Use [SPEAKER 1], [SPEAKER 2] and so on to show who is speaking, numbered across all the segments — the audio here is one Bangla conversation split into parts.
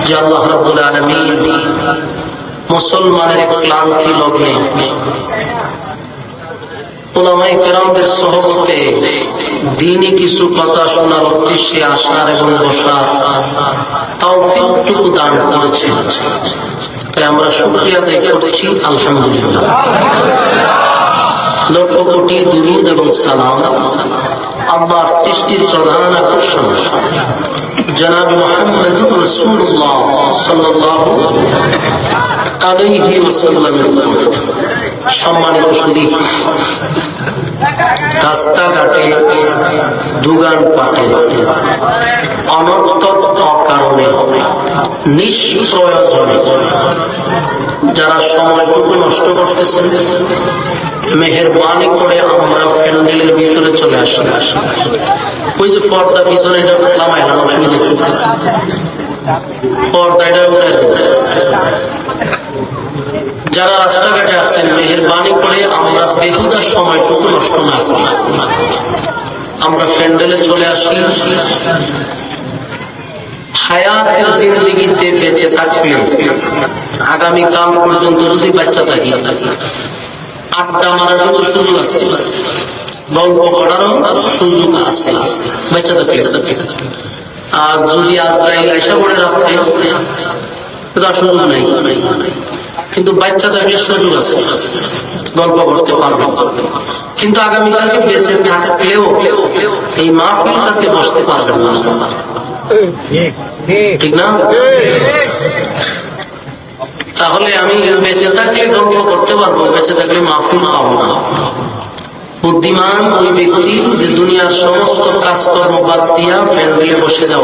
[SPEAKER 1] যে আল্লাহ রাব্বুল আলামিন মুসলমানের ক্লান্তি লগ্নে উলামায়ে কেরামদের সহবতে দ্বীনি কিছু কথা শোনার উদ্দেশ্যে আসার এবং বসার তৌফিকটুকু দান করেছেন। তাই আমরা শুকরিয়া আদায় করছি, আলহামদুলিল্লাহ। লক্ষ কোটি দুরূদ এবং সালাম আল্লাহর সৃষ্টির প্রধান আকর্ষণ জনাব মুহাম্মদুর রাসূলুল্লাহ সাল্লাল্লাহু আলাইহি ওয়াসাল্লামের সম্মানিত সুধী, রাস্তাঘাটে দোকান পাটে অনর্থক অকারণে নিষ্প্রয়োজনে যারা সময়টুকু নষ্ট করতেছেন, মেহেরবানি করে আমরা প্যান্ডেলের ভিতরে চলে আসি। ওই যে পর্দা পিছনে লামাই না, অসুবিধা পর্দাটা উঠে যারা রাস্তাঘাটে আছেন, মেহেরবানি করে আমরা বেহুদা সময়টুকু নষ্ট না করি, আমরা প্যান্ডেলে চলে আসি। হায়াতের জিন্দেগিতে বেঁচে থাকলে আগামীকাল পর্যন্ত যদি বাচ্চা থাকি, আড্ডা মারার কিন্তু সুযোগ আছে, গল্প করারও সুযোগ আছে বাচ্চা থাকলে। আর যদি আজরাইল আয়সা করে রাখতে তার সুযোগ নেই, কিন্তু বাচ্চা থাকলে সুযোগ আছে, গল্প করতে পারবে। কিন্তু আগামীকালকে বেঁচে থাকলেও এই মাহফিলটাতে বসতে পারবেন না, ঠিক না? তাহলে আমি বেঁচে থাকলে গল্প করতে পারবো, বেঁচে থাকলে মাহফিল পাবো না। বুদ্ধিমান ওই ব্যক্তি যে দুনিয়ার সমস্ত কাজকর্ম বাদ দিয়া প্যান্ডেলে বসে যাও।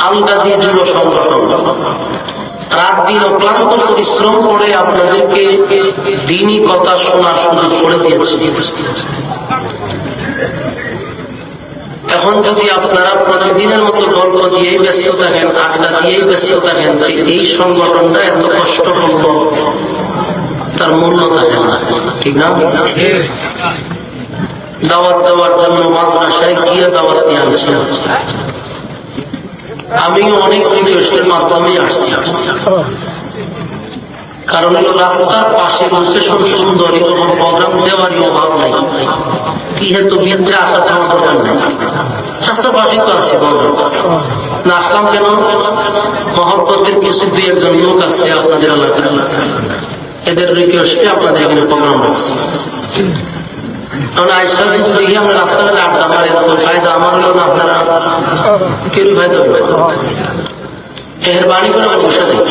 [SPEAKER 1] আল গাজী যুব সংগঠন রাত দিন অক্লান্ত পরিশ্রম করে আপনাদেরকে দ্বীনি কথা শোনার সুযোগ করে দিয়েছে। এখন যদি আপনারা প্রতিদিনের মতো গল্প দিয়েই ব্যস্ত থাকেন, আড্ডা দিয়েই ব্যস্ত থাকেন, এই সংগঠনটা এত কষ্ট করবো, তার মূল্য থাকে না, ঠিক না? দাওয়াত দেওয়ার জন্য মাদ্রাসায় গিয়ে দাওয়াত দিয়ে আনছে। আমি অনেক রিকোয়েস্টের মাধ্যমে আসছি, কারণ হলো রাস্তার পাশে বসে সুন্দর কোনো প্রোগ্রাম দেওয়ারই অভাব নাই। কি হেতু ভিতরে আসার তেমন দরকার নেই, রাস্তার পাশে তো আছে। না আসলাম কেন? মহব্বতের কিছু দুই একজন লোক আছে আপনাদের এলাকার, এদের রিকোয়েস্টে আপনাদের এখানে প্রোগ্রাম রাখছি। দেখি আমরা রাস্তাঘাটে আড্ডা মারে, ফায়দা আমার হলো না, আপনারা কেউ ফায়দা হবে। মেহেরবানি করে বসে দেয়।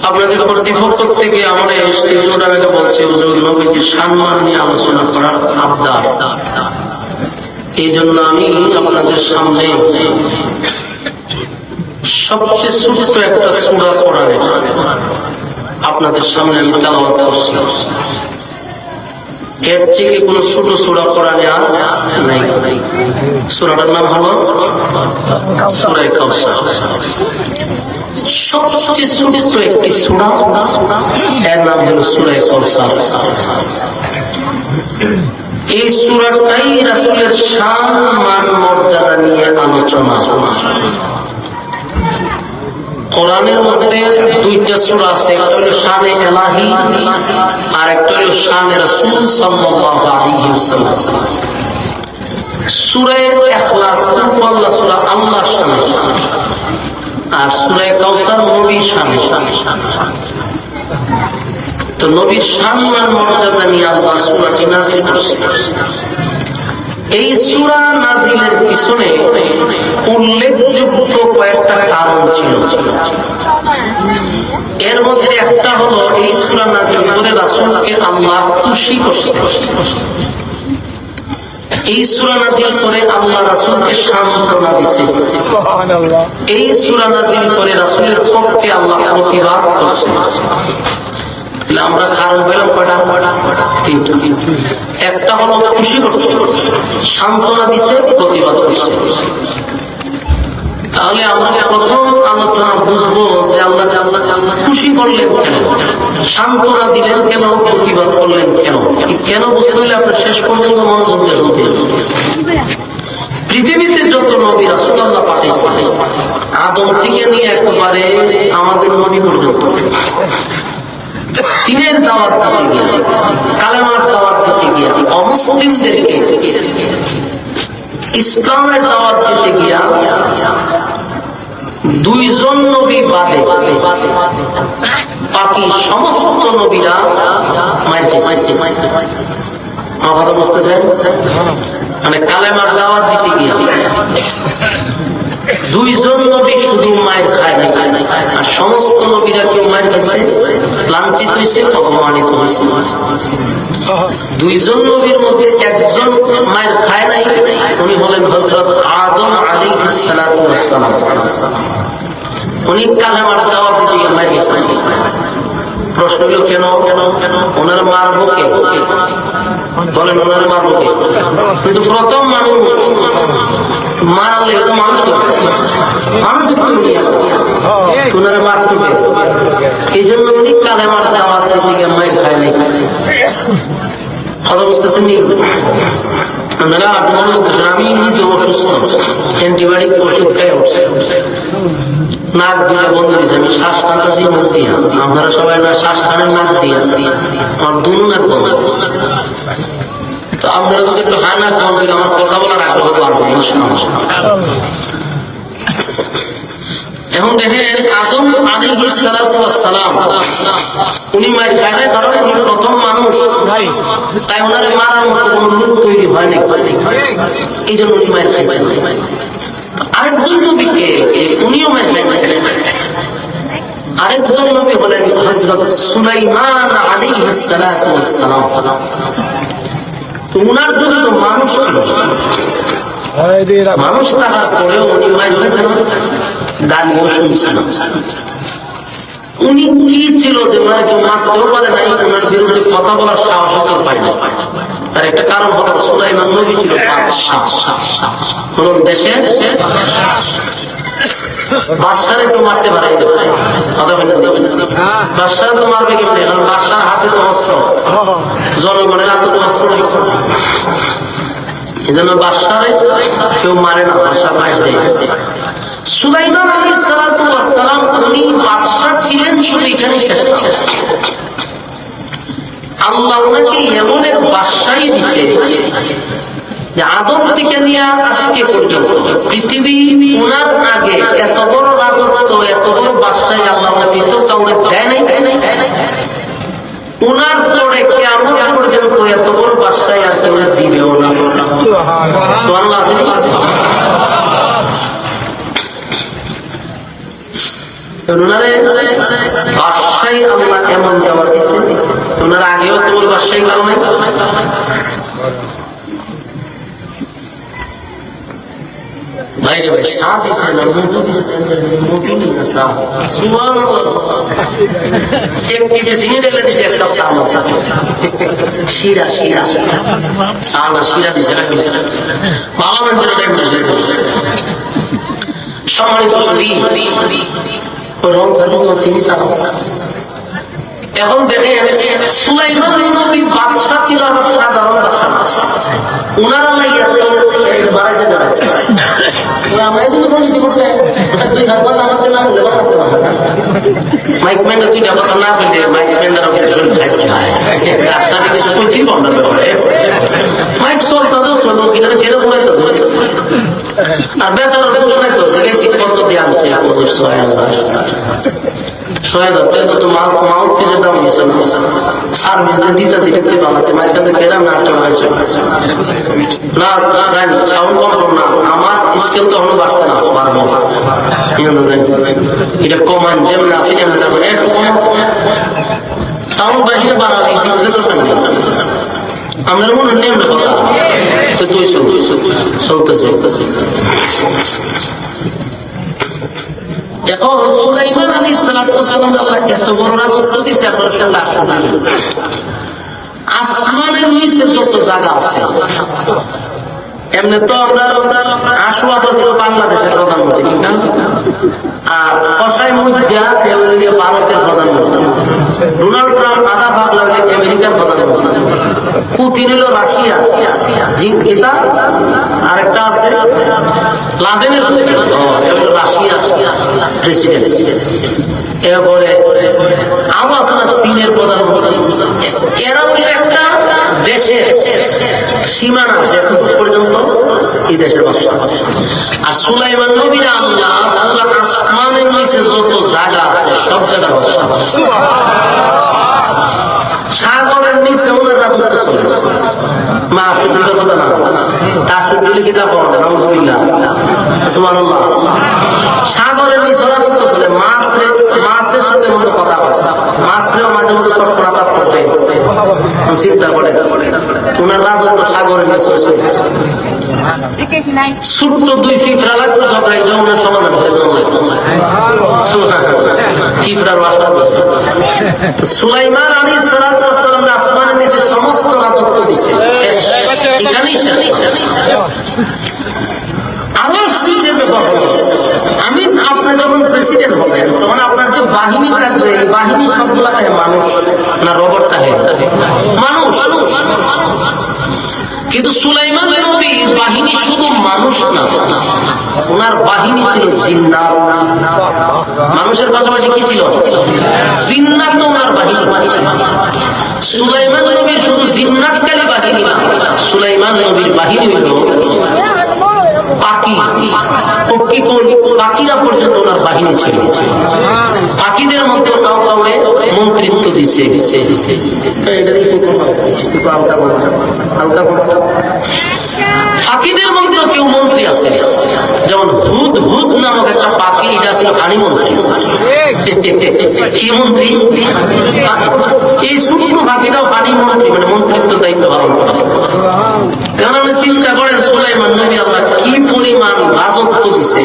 [SPEAKER 1] আপনাদের কর্তৃপক্ষ থেকে আমরা বলছে নবীজির সম্মান নিয়ে আলোচনা করার আবদার। এই জন্য আমি আপনাদের সামনে সবচেয়ে ছোট একটা সূরা কোরআনের আপনাদের সামনে আমি তেলাওয়াত করছি। এর থেকে কোন ছোট সূরা কোরআনে আর নাই। সূরাটার নাম হলো সূরা কাউসার। সবচেয়ে ছোট একটি সূরা, এর নাম হলো সূরা কাউসার। এই সূরাটাই রাসূলের শান মান মর্যাদা নিয়ে আলোচনা। কোরআনের মধ্যে দুইটা সূরা আছে, একটা হলো শানে ইলাহি আর একটা হলো শানে রাসূল সাল্লাল্লাহু আলাইহি ওয়াসাল্লাম। সূরা ইখলাস মুফাল্লা সূরা আল্লাহর শানে, আর সূরা কাউসার নবীর শানে। তো নবীর সম্মান মর্যাদা নিয়ে আল্লাহ সূরাটি নাযিল করেছেন। এই সূরা নাযিলের পিছনে উল্লেখযোগ্য কয়েকটা কারণ ছিল। এর মধ্যে একটা হলো এই সূরা নাযিল করে রাসূলকে আল্লাহ খুশি করছে। এই সূরা নাযিল করে আল্লাহ রাসূলকে সান্ত্বনা দিয়েছে। এই সূরা নাযিল করে রাসূলের পক্ষে আল্লাহ প্রতিবাদ করছে। আমরা কারণ পেলাম কয়টা? তিনটা। একটা হলো খুশি করছে, সান্ত্বনা দিচ্ছে, প্রতিবাদ করছে। তাহলে আমরা প্রথম আলোচনা বুঝবো যে আল্লাহ খুশি করলেন কেন, সান্ত্বনা দিলেন কেন, প্রতিবাদ করলেন কেন। কেন বুঝতে হলে আপনার শেষ পর্যন্ত মনোযোগ দিয়ে শুনতে হবে। পৃথিবীতে যত নবী রাসূল আল্লাহ পাঠিয়েছেন, আদম থেকে নিয়ে একেবারে আমাদের নবী পর্যন্ত, দিনের দাওয়াত দিতে গিয়া, কালেমার দাওয়াত দিতে গিয়া, অমুসলিমদেরকে ইসলামের দাওয়াত দিতে গিয়া দুইজন নবী বাদে বাকি সমস্ত নবীরা কথা বুঝতেছেন? মানে কালেমার দাওয়াত দিতে গিয়া দুইজন নবী শুধু মায়ের খায় নাই, আর সমস্ত নবীরা কেউ মায়ের কাছে লাঞ্ছিত হয়েছে, অপমানিত হয়েছে। দুইজন নবীর মধ্যে একজন মায়ের খায় নাই, উনি হলেন হযরত আদম আলাইহিস সালাতু ওয়াস সালাম। উনি কালেমার দাওয়াত দিতে গিয়ে মায়ের কাছে। প্রশ্ন হলো কেন ওনারা মারবো কে? বলেন ওনারা মারবো কে? কিন্তু প্রথম মানুষ মারলে তো মানুষ ওনারা মারতে হবে, এই জন্য উনি কালেমার দাওয়াত দিতে গিয়ে মায়ের খায় নাই। কথা বুঝতেছেন? আমি নিজে অসুস্থ, অ্যান্টিবায়োটিক ওষুধ খাই উঠছে, নাক দিয়ে বন্ধ দিয়েছে, আমি শ্বাস টানতেছি মুখ দিয়া, আপনারা সবাই না শ্বাস টানেন নাক দিয়া, আমার দুনো নাক বন্ধ। তো আপনারা যদি একটু হায় নাক বন্ধ দিলে আমার কথা বলার আগ্রহ বাড়বে ইনশাআল্লাহ। এখন দেখেন আদম আলাইহিস সালাতু ওয়াস সালাম উনি মায়ের খায় নাই, কারণ উনি প্রথম মানুষ, তাই ওনারে মারার মতো কোন লোক তৈরি হয়নি, এই জন্য উনি মায়ের খাইছেন। আরেকজন নবীকে উনিও মায়ের খায় নাই। আরেকজন নবী হলেন হযরত সুলাইমান আলাইহিস সালাতু ওয়াস সালাম। উনার জন্য তো মানুষ ছিল, মানুষ থাকার পরেও উনি মায়ের খাইছেন, গালিও শুনছেন। উনি কি ছিল যে ওনার কেউ মারতেও পারে নাই, ওনার বিরুদ্ধে কথা বলার সাহসও পায় না। তার একটা কারণ হলো সুলাইমান নবী ছিল বাদশাহ, কোন দেশের বাদশারে তো মারতে পারে, বাদশারে তো মারবে কেমনি? কারণ বাদশার হাতে তো অস্ত্র, জনগণের হাতে তো অস্ত্র নেই। এই জন্য বাদশারে কেউ মারে না, বাদশা মার দেয়। সুলাইমান আলাইহিস সালাতু ওয়াস সালাম উনি বাদশা ছিলেন, শুধু এখানে শেষ না। আল্লাহ ওনাকে এমন এক বাদশাহী দিছে যে আদম থেকে নিয়ে আজকে পর্যন্ত পৃথিবী ওনার আগে এত বড় রাজত্ব, এত বড় বাদশাহী আল্লাহ দ্বিতীয় কাউকে দেয় নাই। ওনার পরে কিয়ামত পর্যন্ত এত বড় বাদশাহী আর কেউ দিবেও না। সুবহানাল্লাহ। বাদশাহী আল্লাহ এমন দেওয়া দিচ্ছে, ওনার আগেও তোমার বাদশাহী কারণে বাইরে ভাই সাপ শিরা শিরা সালা শিরা দিছে, বাবা মানুষের সম্মানিত এখন দেখেন সুলাইমান নবী বাদশাহ ছিল, আমার সাধারণ বাদশাহ না। উনারা মাইক ম্যান দুইটা কথা না বললে মাইক ম্যানরা কিছু রাস্তাতে কিছু করতেই বন্ধ করে, মাইক চলতে চলবো কিনা বেরো বলে আর বেচার শোনাই তো কত দিয়ে আনছে 6,000 তো মাউথ পিসের দাম হয়েছে সার্ভিস দিতে দেখতে বানাতে মাঝখানে খেলাম না 8 টাকা হয়েছে না জানি সাউন্ড কম না, আমার স্কেল তো এখনো বাড়ছে না, পারবো এটা কমান যেমন আসি সাউন্ড বাহিরে বাড়াবে দরকার নেই, আমরা মনে নেই কথা তো তুই চলতেছে। এখন সুলাইমান আলাইহিস সালাতু ওয়াস সালাম এত বড় রাজত্ব দিয়েছে, আপনারা সামনে আসমানের নিচে যত জায়গা আছে এমনি তো আমরা আশুয়া ছিল বাংলাদেশের প্রধানমন্ত্রী, ঠিক না? আর কসাই মুদ্রা ভারতের প্রধানমন্ত্রী, ডোনাল্ড ট্রাম্প আধা ভাগ লাগলে আমেরিকার প্রধানমন্ত্রী, পুতিন হলো রাশিয়া, এটা আরেকটা আছে লাদেনের রাশিয়া প্রেসিডেন্ট। এরপরে আরো আছে না চীনের প্রধানমন্ত্রী। এরকম একটা দেশের সীমানা আছে এখন পর্যন্ত এই দেশের বাদশা। আর সুলাইমান নবীর আল্লাহ আসমানের নিচে যত জায়গা আছে সব জায়গার বাদশা। সাগরের নিচে ওনার রাজত্ব চলে, মা সুন্দর কথা না, তার সুন্দর কিতাব সাগরের নিচে রাজত্ব চলে। মাছের সাথে মতো কথা বলে, মাছরেও মাঝে মধ্যে সটকরা তাপ করতে চিন্তা করে ওনার রাজত্ব সাগরের নিচে। ছোট্ট দুই ফিফরা লাগছে সবাই যমুনার সমাধান করে ফিফরার বাসা। সুলাইমান আলাইহিস সালাম আসমানের নিচে সমস্ত রাজত্ব দিচ্ছে, এখানেই শেষ। আমি আপনি যখন প্রেসিডেন্ট হবেন তখন আপনার যে বাহিনী থাকবে, এই বাহিনী সবগুলা থাকে মানুষ না রবট থাকে? মানুষ। কিন্তু সুলাইমান নবীর বাহিনী শুধু মানুষ না, ওনার বাহিনী ছিল জিন্নাত। মানুষের পাশাপাশি কি ছিল? জিন্নাত ওনার বাহিনী। সুলাইমান নবীর শুধু জিন্নাতকারী বাহিনী না, সুলাইমান নবীর বাহিনী হল পাখিরা পর্যন্ত ওনার বাহিনী ছিল। পাখিদের মধ্যে কাউকে মন্ত্রিত্ব দিছে। পাখিদের মধ্যে কেউ মন্ত্রী আছে, যেমন হুদ হুদ নামক একটা পাখি, এটা ছিল পানি মন্ত্রী। কি মন্ত্রী? এই ছোট্ট পাখিটাও পানি মন্ত্রী, মানে মন্ত্রিত্ব দায়িত্ব পালন করে। কারণ আপনি চিন্তা করেন সুলাইমান নবী আল্লাহ কি পরিমাণ রাজত্ব দিছে।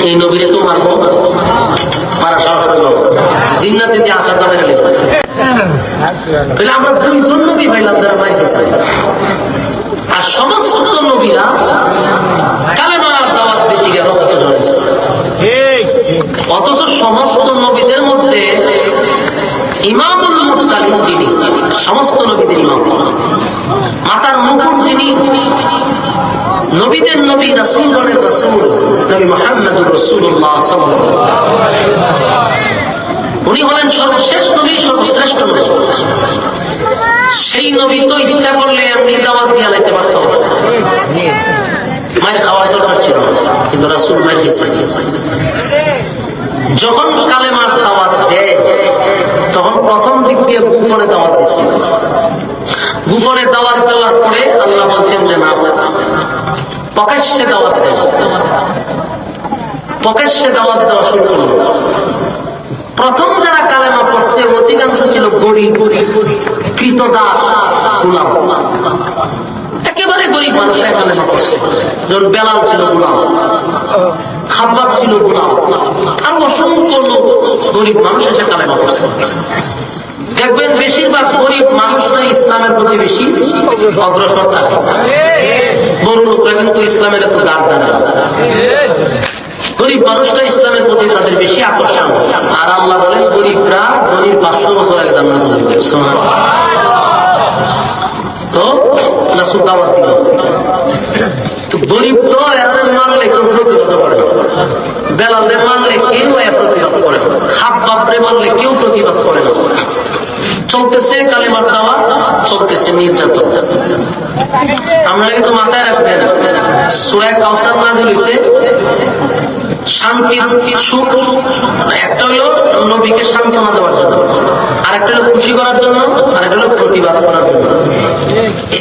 [SPEAKER 1] এই নবীরে তো মারবো, মারা সাহস হলো জিন্নাতে দিয়ে আসার দামে গেলে। তাহলে আমরা দুইজন নবী পাইলাম যারা মাইকে চাই। আর সমস্ত নবীরা কালেমার দাওয়াত দিতে গিয়ে রক্ত ঝরেছে। অথচ সমস্ত নবীদের মধ্যে ইমামুল মুরসালিন যিনি, সমস্ত নবীদের ইমাম, মাতার মুকুট যিনি, নবীদের নবী, রাসূলগণের রাসূল নবী মুহাম্মদুর রাসূলুল্লাহ সাল্লাল্লাহু আলাইহি ওয়াসাল্লাম, উনি হলেন সর্বশ্রেষ্ঠ নবী, সর্বশ্রেষ্ঠ নবী। সেই নবী তো ইচ্ছা করলে এমনি দাওয়াত দিয়ে আনাইতে পারত, মায়ের খাওয়ার দরকার ছিল, কিন্তু রাসূল মায়ের যখন কালেমার দাওয়াত দেয় তখন প্রথম দিক দিয়ে গোপনে দাওয়াত দিচ্ছে। গোপনে দাওয়াত দেওয়ার পরে আল্লাহ বলছেন যে না, প্রকাশ্যে দাওয়াত দেয়। প্রকাশ্যে দাওয়াত দেওয়া শুরু করল। প্রথম যারা কালেমা পড়ছে অধিকাংশ ছিল গরিব, কৃতদাস, গোলাম। একেবারে গরিব মানুষরা কালেমা পড়ছে। যেমন বেলাল ছিল গোলাম, খাব্বাব ছিল গোলাম, আর অসংখ্য লোক গরিব মানুষ এসে কালেমা পড়ছে। দেখবেন বেশিরভাগ গরিব মানুষরা ইসলামের প্রতি বেশি অগ্রসর থাকে। বড় লোকরা কিন্তু ইসলামের একটু দাঁড় দাঁড়ায়। গরিব মানুষটা ইসলামের প্রতি তাদের বেশি আকর্ষণ। আর আল্লাহ বলেন গরিবরা ধনীর 500 বছর আগে জান্নাতে যাবে। তো রাসূল দাওয়াত দিল। তো গরিব তো এদের মানলে কেউ প্রতিহত করে না, বেলালদের মানলে কেউ প্রতিবাদ করে না, খাব্বাবরে মানলে কেউ প্রতিবাদ করে না। চলতেছে কালেমার দাওয়াত, চলতেছে নির্যাতন। আমরা কিন্তু মাথায় রাখবেন, সূরা কাউসার নাযিল হইছে শান্তির সুখ। একটা হলো নবীকে সান্ত্বনা দেওয়ার জন্য, আর একটা হলো খুশি করার জন্য, আর একটা হলো প্রতিবাদ করার জন্য।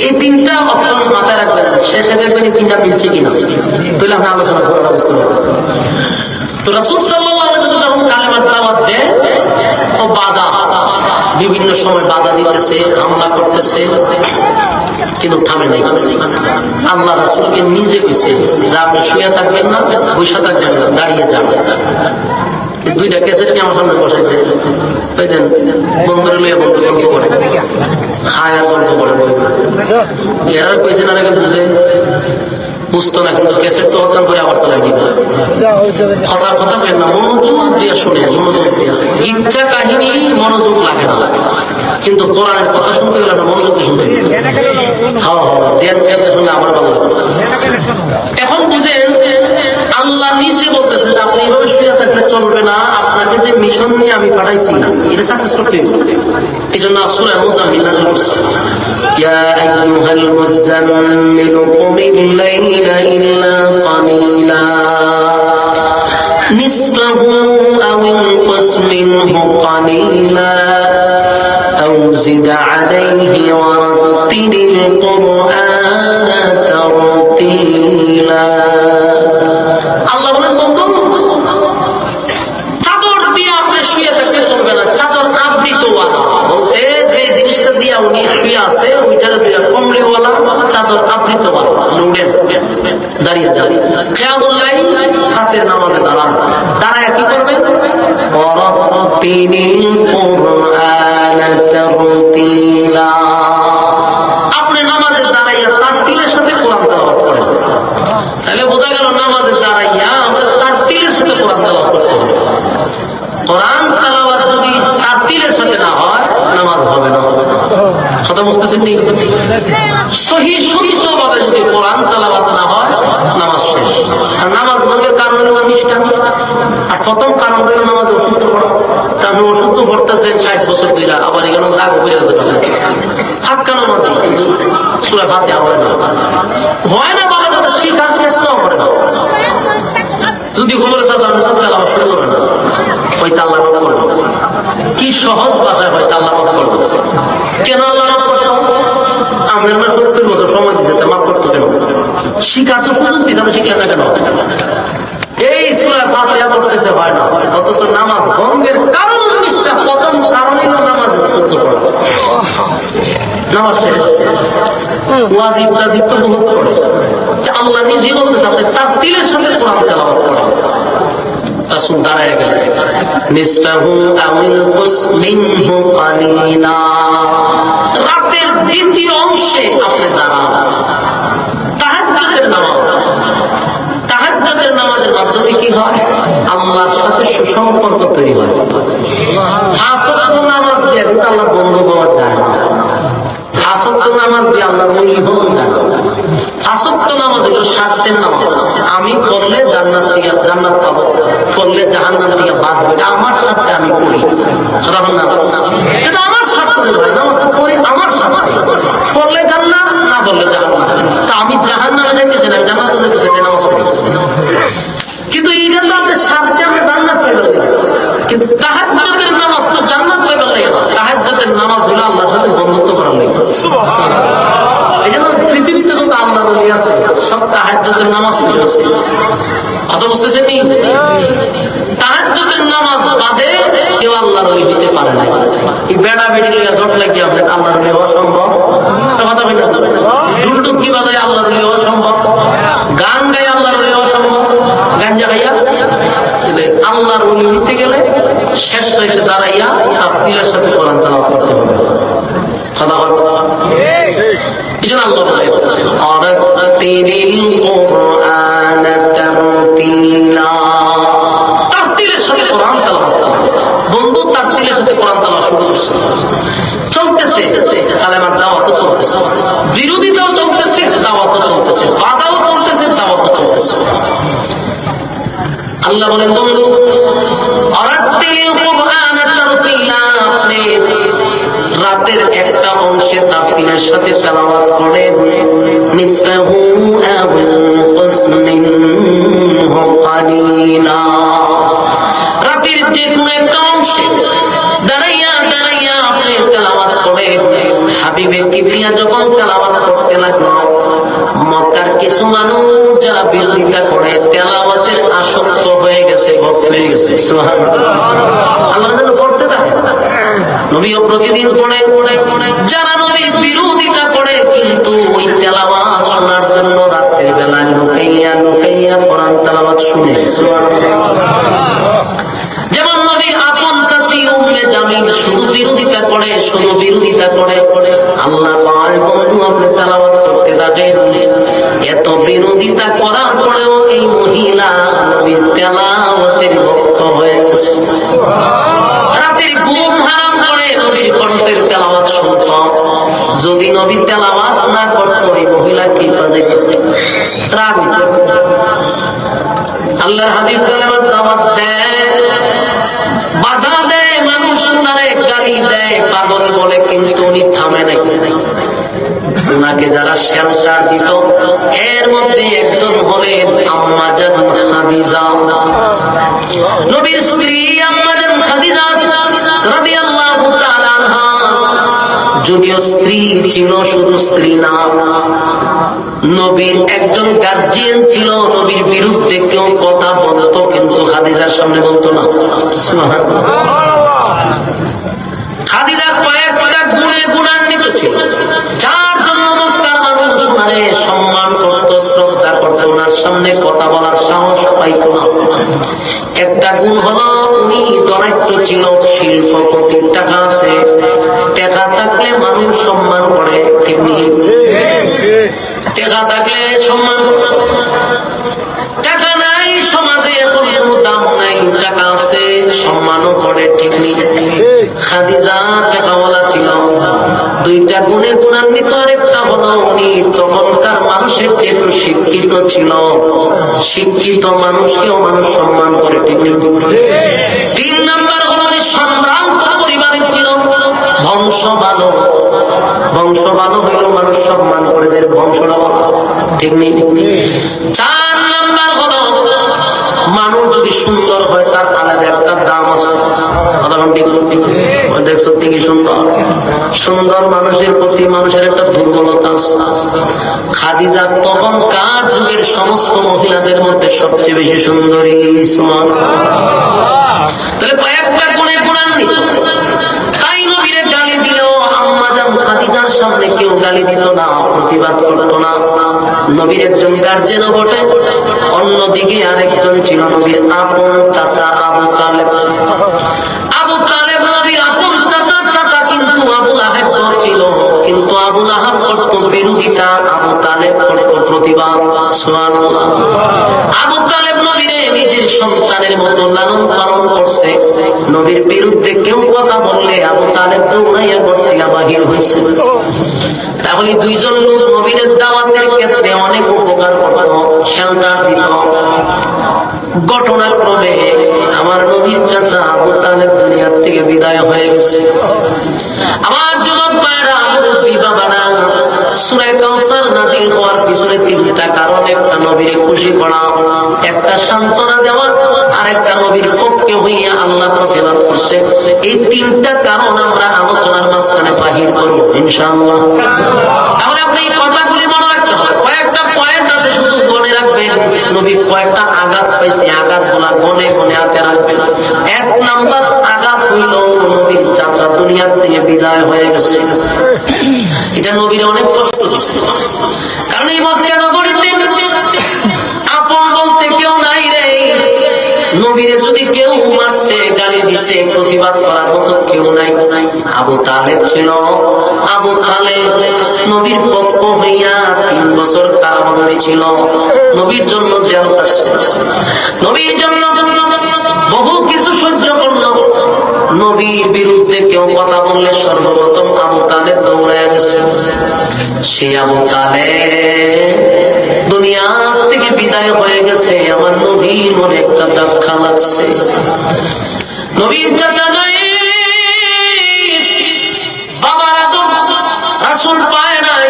[SPEAKER 1] এই তিনটা অপশন মাথায় রাখবেন, শেষে দেখবেন এই তিনটা মিলছে কিনা, তাহলে আমরা আলোচনা করার অবস্থা হবে। তো রাসূল সাল্লাল্লাহু আলাইহি ওয়াসাল্লাম যখন কালেমার দাওয়াত দেয়, ও বাধা, বিভিন্ন সময় বাধা দিতেছে, হামলা করতেছে, কিন্তু থামে নাই। আল্লাহ রাসূলকে নিজে কইছে যে আপনি শুয়ে থাকবেন না, বসে থাকবেন না, দাঁড়িয়ে যাবেন। দুইটা ক্যাসেটকে আমার সামনে বসাইছে, বন্ধুরা লইয়া বন্ধু করে খায় আর বন্ধ করে এরা কইছে না বুঝে বুঝতো না, কিন্তু ক্যাসেট তো হতাম করে আবার চালাই দিবে। কথা কথা বলেন না, মনোযোগ দিয়ে শুনে, মনোযোগ দিয়ে। ইচ্ছা কাহিনী মনোযোগ লাগে না, কিন্তু কোরআনের কথা শুনতে গেলে না মনোযোগ দিয়ে শুনতে গেলে ধ্যান খেয়ালে শুনলে আমার ভালো লাগে। এখন বুঝেন আল্লাহ নিজে বলতেছেন আপনি এইভাবে শুয়ে থাকলে চলবে না, আপনাকে যে মিশন নিয়ে আমি পাঠাইছি এটা সাকসেস করতে হবে। এই জন্য সূরা মুজাম্মিল নাযিল করছে, ইয়া আইয়ুহাল মুযাম্মিল কুমিল লাইলা ইল্লা কালিলা নিসফাহু আও ইনকুস মিনহু কালিলা আও জিদ আলাইহি ওয়া রাত্তিলিল কুরআনা তারতিলা। আল্লাহ বলেন বন্ধু চাদর দিয়ে আপনি শুয়ে থাকলে চলবে না, চাদর আবৃতওয়ালা বলতে যে জিনিসটা দিয়ে উনি শুয়ে আছে ওইটার দিয়ে কমলিওয়ালা চাদর আবৃতওয়ালা লুডেন দাঁড়িয়ে যান। কিয়ামুল লাইল রাতের নামাজে দাঁড়ান, দাঁড়ায় কি করবেন? ওয়ারাত্তিলিল কুরআনা তারতিলা। আপনি নামাজে দাঁড়াইয়া তারতিলের সাথে কোরআন তেলাওয়াত করেন। তাহলে বোঝা গেল নামাজে দাঁড়াইয়া আমরা তারতিলের সাথে কোরআন তেলাওয়াত করতে হবে। কোরআন তেলাওয়াত যদি তারতিলের সাথে না হয় নামাজ হবে না। কথা বুঝতেছেন নি? সহি শুদ্ধভাবে যদি কোরআন তেলাওয়াত না হয় নামাজ শেষ। আর নামাজ ভঙ্গের কারণ হলো নিষ্ঠা। আর প্রথম কারণ হলো নামাজ অশুদ্ধ পড়া। তা আপনি অশুদ্ধ পড়তেছেন 60 বছর ধরে, আবার এখানে দাগ হয়ে আছে হাক্কা নামাজি, কিন্তু সূরা ফাতিহা হয় না। হয় না বলে না, শিখার চেষ্টাও করে না। যদি খবরে চাচা আল্লাহ শুরু করে না, হয়তো আল্লাহ মাফ করবো। কি সহজ ভাষায় হয়তো আল্লাহ মাফ করবো। কেন আল্লাহ মাফ করতো? আমরা 70 বছর সময় দিচ্ছে, তা মাফ করতো কেন? শিখার তো সুযোগ দিচ্ছে, আমি শিখে না কেন? এই সূরা ফাতিহা পড়তেছে হয় না, অথচ নামাজ ভঙ্গের কারণ জিনিসটা প্রথম কারণই হলো নামাজ অশুদ্ধ পড়া। নামাজ শেষ ওয়াজিব তাজিব তো বহুত করে, আল্লাহ নিজে বলতেছে আপনি তারতিলের সাথে কোরআন তেলাওয়াত করেন। রাসূল দাঁড়ায় গেলেন, নিসফাহু আও ইনকুস মিনহু কালিলা। রাতের দ্বিতীয় অংশে আপনি দাঁড়ান। তাহাজ্জুদের নামাজ, তাহাজ্জুদের নামাজের মাধ্যমে কি হয়? আল্লাহর সাথে সুসম্পর্ক তৈরি হয়। 5 ওয়াক্ত নামাজ দিয়ে কিন্তু আল্লাহর বন্ধু হওয়া যায় না। 5 ওয়াক্ত নামাজ দিয়ে আল্লাহর ওলি হওয়া যায় না। 5 ওয়াক্ত নামাজ হলো স্বার্থের নামাজ। আমি পড়লে জান্নাত থেকে জান্নাত পাবো, পড়লে জাহান্নাম থেকে বাঁচবো, এটা আমার স্বার্থে আমি পড়ি। এটা আমার স্বার্থ, নামাজটা পড়ি আমার স্বার্থ। পড়লে জান্নাত, না পড়লে জাহান্নাম। তা আমি জাহান্নামে যাইতেছি না, আমি জান্নাতে যাইতেছি, তাই নামাজ পড়ি। কিন্তু এইটা তো আমাদের স্বার্থে আমরা জান্নাত পাইবার লাগে। কিন্তু তাহাজ্জুদের নামাজ তো জান্নাত পাইবার লাগে না। তাহাজ্জুদের নামাজ হলো আল্লাহর সাথে বন্ধুত্ব করার লাগে। এই জন্য পৃথিবীতে যত আল্লাহর ওলি আছে সব তাহাজ্জুদের নামাজ পড়েছে। কথা বুঝতেছেন নি? তাহাজ্জুদের নামাজ বাদে কেউ আল্লাহর ওলি হইতে পারে না। এই বেড়া বেড়ি জট লাগিয়ে আপনি আল্লাহর ওলি হওয়া সম্ভব? কথা বলেন না। ঢুলঢুকি বাজায় আল্লাহর ওলি হওয়া সম্ভব? গান গায়ে আল্লাহর ওলি হওয়া সম্ভব? গাঞ্জা খাইয়া? আল্লাহর ওলি হইতে গেলে শেষ রাতে দাঁড়াইয়া তারতিলের সাথে কোরআন তেলাওয়াত করতে হবে। কথা বলেন। এই জন্য আল্লাহ বলে ওয়ারাত্তিলিল কুরআনা তারতিলা। তারতিলের সাথে কোরআন তেলাওয়াত করতে হবে। বন্ধু তারতিলের সাথে কোরআন তেলাওয়াত শুরু করছে, চলতেছে, কালেমার দাওয়াতও চলতেছে, বিরোধিতাও চলতেছে, দাওয়াতও চলতেছে, বাধাও চলতেছে, দাওয়াতও চলতেছে। আল্লাহ বলেন বন্ধু ওয়ারাত্তিলিল কুরআনা তারতিলা, আপনি রাতের একটা অংশে তারতিলের সাথে তেলাওয়াত করেন। নিসফাহু আও ইনকুস মিনহু কালিলা। রাতের যে কোনো একটা অংশে দাঁড়াইয়া দাঁড়াইয়া আপনি তেলাওয়াত করেন। হাবিবে কিবরিয়া যখন তেলাওয়াত করতে লাগলো, মক্কার কিছু মানুষ যারা বিরোধিতা করে তেলাওয়াতের আসক্ত হয়ে গেছে, ভক্ত হয়ে গেছে। সুবহানাল্লাহ। আল্লাহ যেন পড়তে থাকে, নবীও প্রতিদিন পড়ে। যারা নবীর বিরোধিতা করে কিন্তু ওই তেলাওয়াত শোনার জন্য রাতের বেলায় লুকাইয়া লুকাইয়া কোরআন তেলাওয়াত শুনে। যেমন নবীর আপন চাচি উম্মে জামিল শুধু বিরোধিতা করে, শুধু বিরোধিতা করে। আল্লাহ পাক বন্ধু মধ্যে তেলাওয়াত করতে থাকেন। এত বিরোধিতা করার পরেও এই মহিলা নবীর তেলাওয়াতের ভক্ত হয়ে গেছে। রাতের ঘুম হারাম করে নবীর কণ্ঠের তেলাওয়াত শুনত। যদি নবী তেলাওয়াত না করতো এই মহিলা কি বাজাইত, রাগ হইত। আল্লাহর হাবিব তেলাওয়াত দাওয়াত দেয়, বাধা দেয়, মানুষ উনারে গালি দেয়, পাগল বলে, কিন্তু উনি থামে নাই। উনাকে যারা শেলটার দিত এর মধ্যে একজন হলেন আম্মা জান খাদিজা, নবীর স্ত্রী আম্মা জান খাদিজা রাদিয়াল্লাহু তাআলা আনহা। যদিও স্ত্রী ছিল, শুধু স্ত্রী না, নবীর একজন গার্জিয়ান ছিল। নবীর বিরুদ্ধে কেউ কথা বলতো কিন্তু খাদিজার সামনে বলতো না। খাদিজা কয়েকটা গুণে গুণান্বিত ছিল, যার জন্য মক্কার মানুষ মানে সম্মান করত, শ্রদ্ধা করত, ওনার সামনে কথা বলার সাহস পাইত না। একটা গুণ হলো উনি দরিদ্র ছিল, শিল্পপতির টাকা আছে, টাকা থাকলে মানুষ সম্মান করে, ঠিক নেই? টাকা থাকলে সম্মান করে, টাকা নাই সমাজে এখন কোনো দাম নাই, টাকা আছে সম্মানও করে, ঠিক নেই? খাদিজা টাকাওয়ালা ছিল, দুইটা গুণে গুণান্বিত। আরেকটা হলো উনি তখনকার মানুষের যেহেতু শিক্ষিত ছিল, শিক্ষিত মানুষকেও মানুষ সম্মান করে, ঠিক নেই? 3 নাম্বার হলো সম্ভ্রান্ত পরিবারের ছিল, বংশ ভালো, বংশ ভালো হইলেও মানুষ সম্মান করে, যে বংশটা ভালো, ঠিক নেই? 4 নাম্বার হলো মানুষ যদি সুন্দর হয় তার আলাদা একটা দাম আছে। দেখছো কি সুন্দর, সুন্দর মানুষের প্রতি মানুষের একটা দুর্বলতা আছে। খাদিজা তখনকার যুগের সমস্ত মহিলাদের মধ্যে সবচেয়ে বেশি সুন্দরী। তাহলে কয়েকটা গুণে গুণান্বিত, তাই নবীরে গালি দিলেও আম্মা জান খাদিজার সামনে কেউ গালি দিত না, প্রতিবাদ করতো না। নবীর একজন গার্জেনও বটে, অন্যদিকে আরেকজন ছিল নবীর আপন চাচা আবু তালেব। আবু তালেব নবীর আপন চাচার চাচা, কিন্তু আবু লাহাব ছিল, কিন্তু আবু লাহাব করতো বিরোধিতা, আবু তালেব করতো প্রতিবাদ। সুবহানাল্লাহ। আবু তালেব নবীরে নিজের সন্তানের মতো লালন পালন করছে, নবীর বিরুদ্ধে কেউ কথা বললে আবু তালেব দৌড়াইয়া করতে বাহির হয়েছে। তাহলে দুইজন লোক নবীর দাওয়াতের ক্ষেত্রে অনেক উপকার করত, শেল্টার দিত। ঘটনাক্রমে আমার নবীর চাচা আবু তালেব দুনিয়ার থেকে বিদায় হয়ে গেছে। আমার যুবক ভাইরা, মুরব্বী বাবারা, সূরা কাউসার নাযিল হওয়ার পিছনে 3টা কারণ। একটা নবীর খুশি করা, একটা সান্ত্বনা দেওয়া, আর একটা নবীর পক্ষে হইয়া আল্লাহ প্রতিবাদ করছে। এই 3টা কারণ আমরা আলোচনার মাঝখানে বাহির করব ইনশাআল্লাহ। তাহলে আপনি এই কথাগুলি মনে রাখতে হবে। কয়েকটা পয়েন্ট আছে, শুধু মনে রাখবেন। নবী কয়েকটা আঘাত পাইছে, আঘাত গুলা গনে গনে হাতে রাখবেন। 1 নাম্বার আঘাত হইল নবীর চাচা দুনিয়ার থেকে বিদায় হয়ে গেছে। এটা নবীর অনেক কষ্ট দিচ্ছে, কারণ এই মক্কা নগরীতে আপন বলতে কেউ নাই রে। নবীরে যদি কেউ মারছে, গালি দিছে, প্রতিবাদ করার মতো কেউ নাই। আবু তালেব ছিল, আবু তালেব নবীর পক্ষ হইয়া 3 বছর কারাবন্দী ছিল, নবীর জন্য জেল কাটছে, নবীর জন্য বহু কিছু সহ্য করল। নবীর বিরুদ্ধে কেউ কথা বললে সর্বপ্রথম আবু তালেব দৌড়ায় গেছে। সে আবু তালেব দুনিয়া থেকে বিদায় হয়ে গেছে। আমার নবীর মনে একটা ধাক্কা লাগছে। নবীর চাচা নাই, বাবার আদর রাসূল পায় নাই,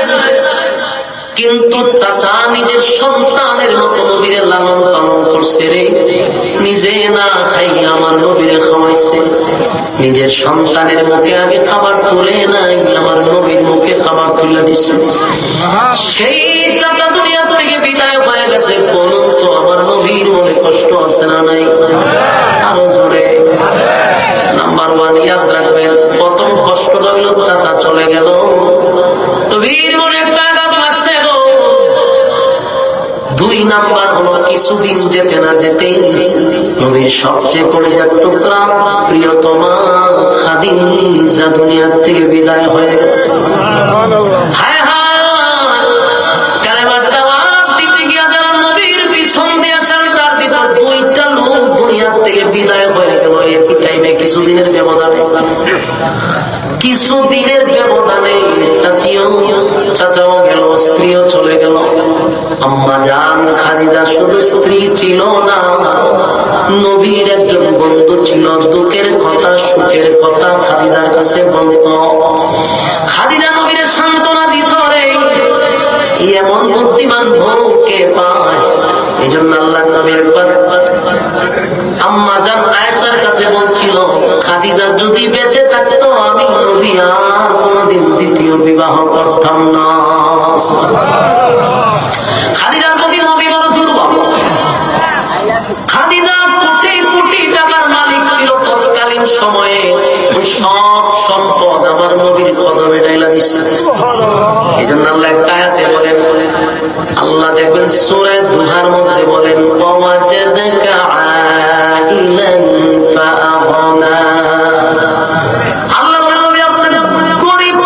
[SPEAKER 1] কিন্তু চাচা নিজের সন্তানের মতো নবীরে লালন পালন করছে রে। নিজে না খাই আমার নবীরে খাওয়াইছে। নিজের সন্তানের মুখে আগে খাবার তুলে নাই, আমার নবীর মুখে খাবার তুলে দিছে। সেই চাচা দুনিয়া থেকে বিদায় হয়ে গেছে। বলুন তো আমার নবীর মনে কষ্ট আছে না নাই? আরো জোরে। নাম্বার 1 ইয়াদ রাখবেন, প্রথম কষ্ট লাগলো চাচা চলে গেল, নবীর মনে একটা আঘাত লাগছে গো। 2 নাম্বার হলো কিছুদিন যেতে না যেতেই নবীর সবচেয়ে কলিজার টুকরা প্রিয়তমা খাদিজা দুনিয়ার থেকে বিদায় হয়ে গেছে। হায় হায়, কিছুদিনের ব্যবধানে চাচাও গেল, স্ত্রীও চলে গেল। আম্মা জান খাদিজা শুধু স্ত্রী ছিল না, নবীর একজন বন্ধু ছিল। দুঃখের কথা সুখের কথা খাদিজার কাছে বলত। খাদিজা নবীর সান্ত্বনা দিত। এমন বুদ্ধিমান বউকে পায়। এই জন্য আল্লাহ নবী একবার আম্মা জান আয়েশার কাছে বলছিল, খাদিজা যদি বেঁচে থাকতো আমি নবী আর কোনদিন দ্বিতীয় বিবাহ করতাম না। খাদিজার প্রতি নবী বড় দুর্বল। খাদিজা কোটি কোটি টাকার মালিক ছিল তৎকালীন সময়ে। ওই সব সম্পদ আমার নবীর কদমে ঢাইলা দিচ্ছে। এই জন্য আল্লাহ একটা আয়াতে বলেন, আল্লাহ দেখবেন সূরা দুহার মধ্যে বলেন, ওয়াজাদাকা আইলান ফাআগনা। আল্লাহ বলেন আপনি গরীব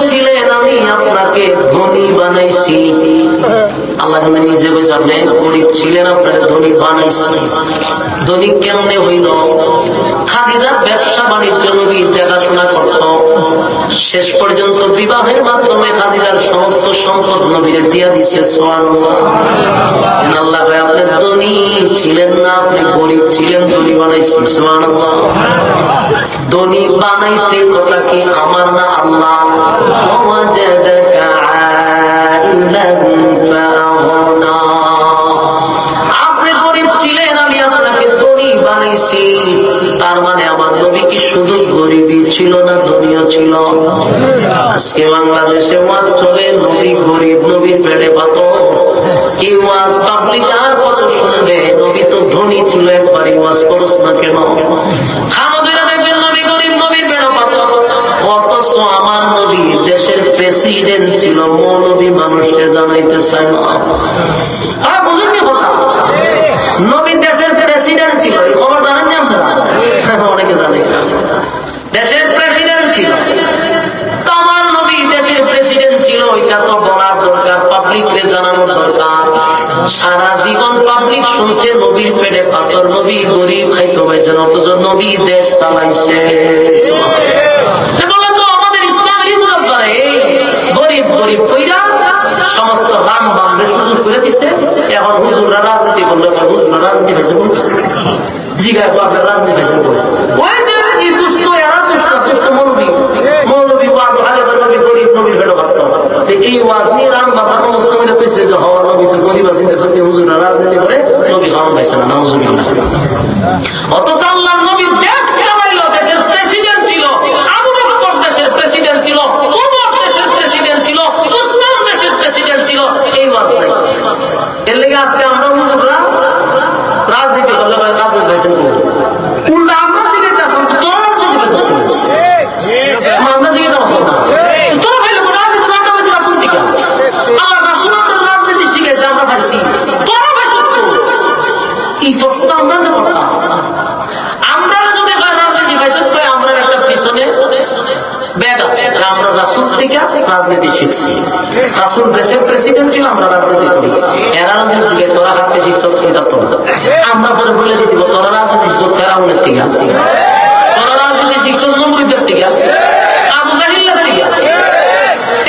[SPEAKER 1] ছিলেন, আমি আপনাকে ধনী বানাইছি। আল্লাহ নিজে বলছে আপনি গরীব ছিলেন, আপনাকে ধনী বানাইছি। ধনী কেমনে হইল? খাদিজার ব্যবসা বাণিজ্য নবী দেখাশোনা করত। শেষ পর্যন্ত বিবাহের মাধ্যমে খাদিজার সমস্ত সম্পদ নবীরে দিয়া দিচ্ছে। সুবহানাল্লাহ। আল্লাহ আপনি ধনী ছিলেন না, আপনি গরীব ছিলেন, ধনী বানাইছি। সুবহানাল্লাহ। ধনী বানাইছে কথা কি আমার না আল্লাহ? আপনি গরীব ছিলেন, আমি আপনাকে ধনী বানাইছি। তার মানে আমার নবী কি শুধু গরিবই ছিল না, ধনীও ছিল? আজকে বাংলাদেশে ওয়াজ চলে, নবী গরিব, নবীর পেটে পাথর। এই ওয়াজ পাবলিক আর কত শুনবে? নবী তো ধনী ছিল, একবারই ওয়াজ করস না কেন? খানাদের দেখবেন নবী গরিব, নবীর পেটে পাথর। অথচ আমার নবী দেশের প্রেসিডেন্ট ছিল, মৌলবী মানুষকে জানাইতে চায় না। বুঝুন কি কথা? নবী দেশের প্রেসিডেন্ট ছিল, এই খবর জানেন না আপনারা? অনেকে জানে। দেশের প্রেসিডেন্ট ছিল, তো আমার নবী দেশের প্রেসিডেন্ট ছিল, ওইটা তো বলার দরকার, পাবলিককে জানানোর দরকার। সারা জীবন পাবলিক শুনছে নবীর পেটে পাথর, নবী গরিব, খাইতে পাইছেন, অথচ নবী দেশ চালাইছে। বলে তো আমাদের ইসলামের ইজ্জত করে এই গরিব গরিব কইরা সমস্ত রাম বামরে সুযোগ করে দিচ্ছে। এখন হুজুররা রাজনীতি করলে হুজুররা রাজনীতি হয়েছে জিগায় আপনার রাজনীতি হয়েছে ওই যে এই দুষ্ট এরা দুষ্ট দুষ্ট মৌলবী ওয়াজ আলে নবী গরিব, নবীর ভেড়ো ভাবত। এই ওয়াজ নিয়ে রাম বাবা সমস্ত করে পেয়েছে যে হওয়ার নবী তো গরিব আছেন, সত্যি হুজুররা রাজনীতি করে নবী খাওয়ান পাইছে না। নাউজুবিল্লাহ। অথচ আল্লাহ নবীর দেশ চালাইল, দেশের প্রেসিডেন্ট ছিল। আবু বকর দেশের প্রেসিডেন্ট ছিল, উমর দেশের প্রেসিডেন্ট ছিল, উসমান দেশের প্রেসিডেন্ট ছিল। এই ওয়াজ নাই। এর লেগে আজকে আমরা হুজুররা রাজনীতি করলে রাজনীতি পাইছেন উল্টা আমরা শিখাইতে আসলাম, তোরা রাজনীতি পাইছেন। আমরা শিখাইতে আসলাম না, তোরা ভাইলে রাজনীতি আমরা পাইছি রাসূল থেকে। আল্লাহ রাসূল আমাদের রাজনীতি শিখাইছে, আমরা পাইছি, তোরা পাইছেন। এই প্রশ্ন আমরা না করতাম। আমরা যদি রাজনীতি পাইছেন, আমরা একটা পিছনে ব্যাগ আছে, আমরা রাসূল থেকে রাজনীতি শিখছি। রাসূল দেশের প্রেসিডেন্ট ছিল, আমরা রাজনীতি করি। এরা রাজনীতি শিখে তোরা হাতে শিখছ, আমরা পরে বলে দিয়ে দিব তোরা রাজনীতি শিখছ ফেরাউনের থেকে, তোরা রাজনীতি শিখছ নমরুদের থেকে, আবু জাহিল্লার থেকে।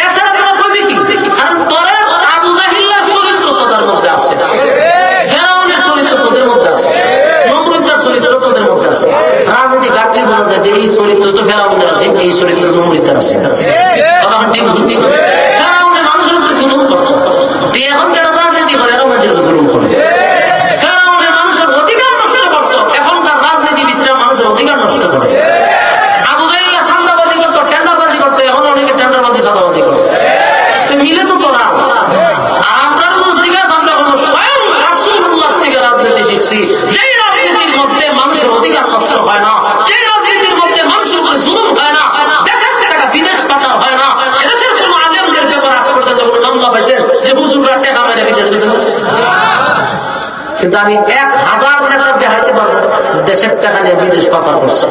[SPEAKER 1] এছাড়া তোরা কবি কি? কারণ তোরা আবু জাহিল্লার চরিত্র তোদের মধ্যে আছে, ফেরাউনের চরিত্র তোদের মধ্যে আছে, নমরুদের চরিত্র তোদের মধ্যে আছে। রাজনীতি ঘাটলে বোঝা যায় যে এই চরিত্র তো ফেরাউনের আছে, এই চরিত্র নমরুদের আছে। কথা ঠিক ঠিক। ফেরাউনের মানুষের উপরে জুলুম করতো, এখন যারা রাজনীতি করে এরা মানুষের উপরে জুলুম করে। ফেরাউনের মানুষের অধিকার নষ্ট করতো, এখনকার রাজনীতিবিদরা মানুষের অধিকার নষ্ট করে। আবু জাহিল সান্দাবাজি করতো, টেন্ডারবাজি করতো, এখন অনেকে টেন্ডারবাজি সাদাবাজি করে। মিলে তো তোরা। আর আমরা তো জিজ্ঞাসা, আমরা কোনো স্বয়ং রাসূলুল্লাহ থেকে রাজনীতি শিখছি, যেই রাজনীতির মধ্যে মানুষের অধিকার নষ্ট হয় না, যেই রাজনীতির মধ্যে মানুষের উপরে জুলুম হয় না, দেশের টাকা বিদেশ পাচার হয় না। এদেশের কোন আলেমদের ব্যাপারে আজ পর্যন্ত কোনো মামলা পাইছেন যে হুজুররা টাকা মেরে বিদেশ গেছেন? কিন্তু আমি 1000 নেতা দেখাইতে পারবো দেশের টাকা নিয়ে বিদেশ পাচার করছে।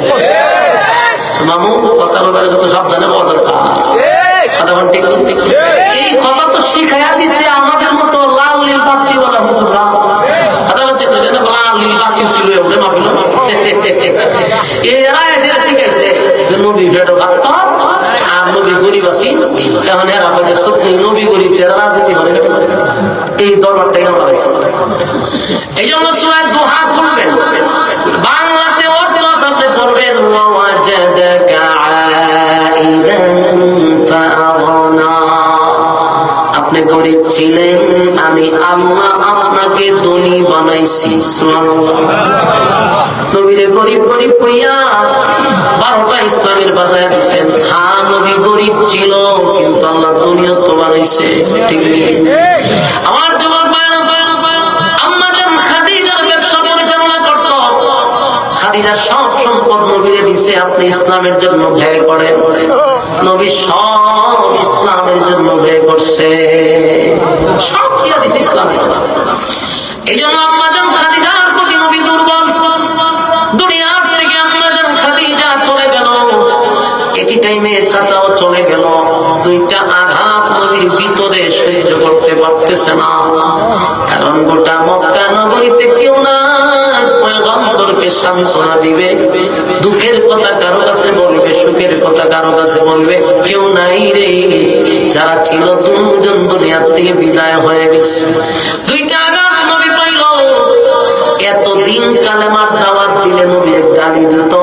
[SPEAKER 1] মামু কথা বলার যত সাবধানে হওয়া দরকার। কথা ঠিক ঠিক। এই কথা তো শিখাইয়া দিচ্ছে আমাদের মতো লাল নীল বাতি বলা হুজুররা। কথা বলছে লাল নীল বাতি তুলে ওঠে মাফিল এরা এসে শিখাইছে যে নবী ভেড়ো ভাবত আর নবী গরিব আছি, এখন এরা নবী গরিব রাজনীতি করে এই দরবারটাই আমরা হয়েছে। এই জন্য সূরা যুহা পড়বেন, বাংলাতে অর্থ আপনি পড়বেন ওয়াজাদাকা আইলান ফাআগনা। আপনি গরিব ছিলেন, আমি আল্লাহ আপনাকে ধনী বানাইছি। নবীরে গরিব গরিব কইয়া 12টা ইসলামের বাজায় দিচ্ছেন। হ্যাঁ, নবী গরিব ছিল কিন্তু আল্লাহ দুনিয়ত বানাইছে, ঠিক নেই? আমার যুবক ভাইরা, আম্মা জান খাদিজার ব্যবসা পরিচালনা করত। খাদিজা সব সম্পদ নবীরে দিছে, আপনি ইসলামের জন্য ব্যয় করেন। নবী সব ইসলামের জন্য ব্যয় করছে, সব দিয়া দিছে ইসলামের জন্য। এই জন্য আম্মা জান খাদিজার প্রতি নবী দুর্বল। দুনিয়ার থেকে আম্মা জান খাদিজা চলে গেল, একই টাইমে চাচাও চলে গেল। দুইটা আঘাত নবীর ভিতরে সহ্য করতে পারতেছে না, কারণ গোটা মক্কা নগরীতে কেউ নাই পয়গম্বরকে সান্ত্বনা দিবে। দুঃখের কথা কারো কাছে বলবে, সুখের কথা কারো কাছে বলবে, কেউ নাই রে। যারা ছিল দুজন দুনিয়ার থেকে বিদায় হয়ে গেছে। দুইটা আঘাত নবী পাইল। এতদিন কালেমার দাওয়াত দিলে নবীর গালি দিত,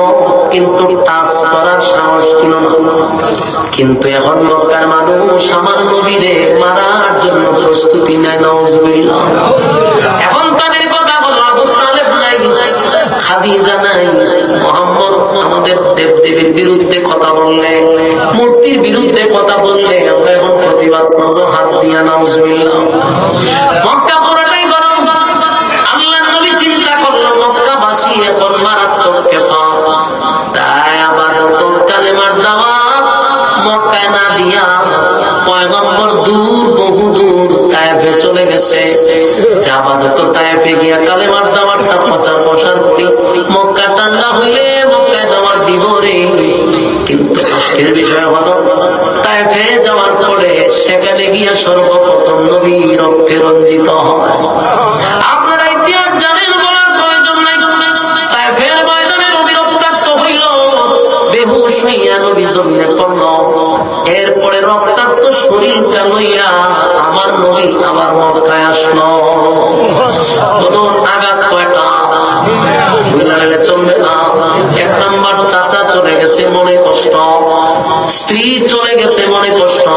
[SPEAKER 1] কিন্তু তাস করার সাহস ছিল না। কিন্তু এখন মক্কার মানুষ আমার নবীরে মারার জন্য প্রস্তুতি নেয়। নাউজুবিল্লাহ। এখন তাদের কথা বলো, আবু তালেব নাই, খাদিজা নাই, মুহাম্মদ আমাদের দেবদেবীর বিরুদ্ধে কথা বললে, মূর্তির বিরুদ্ধে কথা বললে আমরা এখন প্রতিবাদ করবো হাত দিয়া। নাউজুবিল্লাহ। মক্কা পুরোটাই গরম। আল্লাহ নবী চিন্তা করলো মক্কাবাসী এখন মারাত্মক কেফা, তাই আবার কালেমার দাওয়াত মক্কায় না দিয়া পয়গম্বর দূর, বহু দূর তায়েফে চলে গেছে। আপাতত তায়েফে গিয়া কালেমার দাওয়াতটা প্রচার প্রসার করি, মক্কা ঠান্ডা হইলে মক্কায় দাওয়াত দিব রে। কিন্তু আজকের বিষয় হলো তায়েফে যাওয়ার পরে সেখানে গিয়া সর্বপ্রথম নবী রক্তে রঞ্জিত হয়। আপনারা ইতিহাস জানেন, বলার প্রয়োজন নাই। তায়েফের ময়দানে নবী রক্তাক্ত হইল, বেহুশ হইয়া নবী জমিনে পড়ল। এরপরে রক্তাক্ত শরীরটা লইয়া আমার নবী আবার মক্কায় আসলো। আঘাত কয়টা চলবে না। 1 নাম্বার, চাচা চলে গেছে মনে কষ্ট, স্ত্রী চলে গেছে মনে কষ্ট।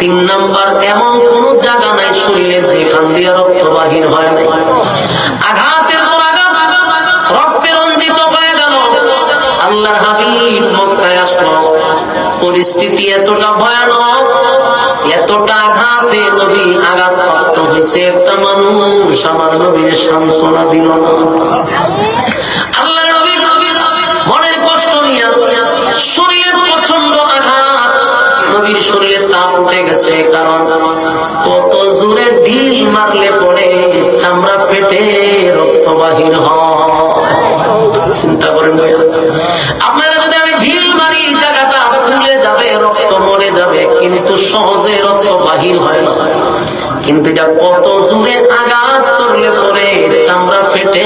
[SPEAKER 1] 3 নাম্বার, এমন কোন জায়গা নাই শরীরে যেখান দিয়ে রক্ত বাহির হয় নাই। আঘাতের পর আঘাত, রক্তে রঞ্জিত হয়ে গেল। আল্লাহর হাবিব মক্কায় আসলো। পরিস্থিতি এতটা ভয়ানক, এতটা আঘাতে নবী আঘাতপ্রাপ্ত হয়েছে। একটা মানুষ আমার নবীর সান্ত্বনা দিল না। আল্লাহর নবী মনের কষ্ট নিয়ে, শরীরের প্রচন্ড আঘাত, নবীর শরীরে তাপ উঠে গেছে। কারণ কত জোরে ঢিল মারলে পরে চামড়া ফেটে রক্ত বাহির হয়। চিন্তা করেন আপনারা, যদি আমি ঢিল মারি জায়গাটা ফুলে যাবে, রক্ত মরে যাবে, কিন্তু সহজে রক্ত বাহির হয় না। কিন্তু এটা কত জোরে আঘাত করলে পরে চামড়া ফেটে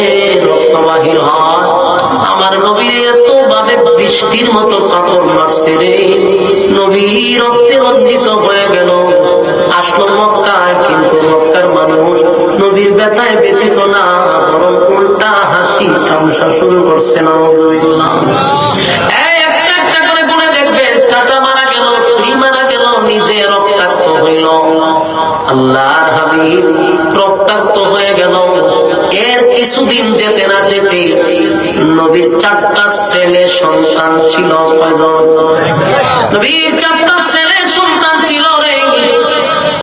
[SPEAKER 1] রক্ত বাহির হয়। আমার নবীর এত ভাবে বৃষ্টির মতো কাতর মারছে রে, নবী রক্তে রঞ্জিত হয়ে গেল। আসলো মক্কায়, কিন্তু মক্কার মানুষ নবীর ব্যথায় ব্যথিত না, বরং উল্টা হাসি তামাশা শুরু করছে। নাউজুবিল্লাহ। একটা একটা করে বলে দেখবেন, চাচা মারা গেল, স্ত্রী মারা গেল, নিজে রক্তাক্ত হইল। আল্লাহর হাবিব রক্তাক্ত হয়ে গেল। এর কিছুদিন যেতে না যেতে নবীর 4টা ছেলে সন্তান ছিল। কয়জন?